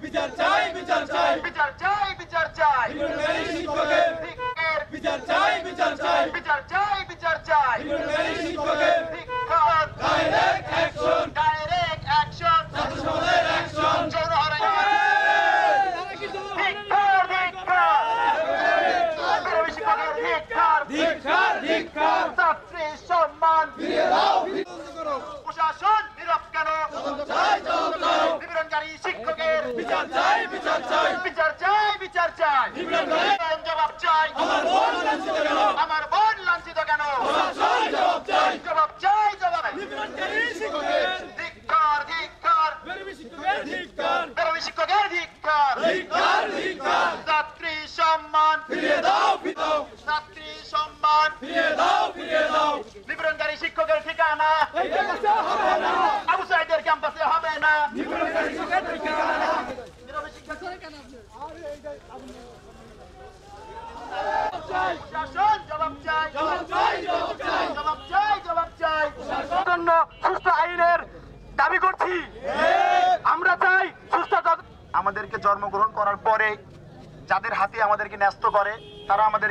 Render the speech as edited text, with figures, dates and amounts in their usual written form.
বিচার চাই বিচার চাই বিচার চাই বিচার চাই নিবেদনকারী শিক্ষকের ধিক্কার বিচার চাই বিচার চাই বিচার চাই বিচার চাই নিবেদনকারী শিক্ষকের ধিক্কার ডাইরেক্ট অ্যাকশন ডাইরেক্ট অ্যাকশন ছাত্র সমাজের অ্যাকশন যৌন হয়রানি ধিক্কার ধিক্কার বিরোধী শিক্ষকের ধিক্কার ধিক্কার ধিক্কার ছাত্রীর সম্মান ফিরিয়ে দাও বন্ধ করো প্রশাসন নীরব কেন তদন্ত চাই তদন্ত চাই নিবেদনকারী শিক্ষকের বিচার চাই বিচার চাই বিচার চাই বিচার চাই নিবেদনকারী জবাব চাই আমার বোন লাঞ্ছিত কেন আমার বোন লাঞ্ছিত কেন প্রশাসন জবাব চাই জবাব চাই জবাব নিবেদনকারী শিক্ষকের ধিক্কার ধিক্কার বিরোধী শিক্ষকের ধিক্কার বিরোধী শিক্ষকের ধিক্কার ধিক্কার ধিক্কার ছাত্রী সম্মান ফিরিয়ে দাও ফিরিয়ে দাও ছাত্রী সম্মান ফিরিয়ে দাও ফিরিয়ে দাও নিবেদনকারী শিক্ষকের ঠিকানা এই কাছে হবে না আবু সাইদের ক্যাম্পাসে হবে না নিবেদনকারী শিক্ষকের ঠিকানা বিরোধী শিক্ষকের চাই প্রশাসন জবাব চাই জবাব চাই জবাব চাই জবাব চাই জবাব চাই জন্য সুস্থ আইনের দাবি করছি আমরা চাই সুস্থ আমাদেরকে জন্মগ্রহণ করার পরে যাদের হাতে আমাদেরকে ন্যস্ত করে তারা আমাদের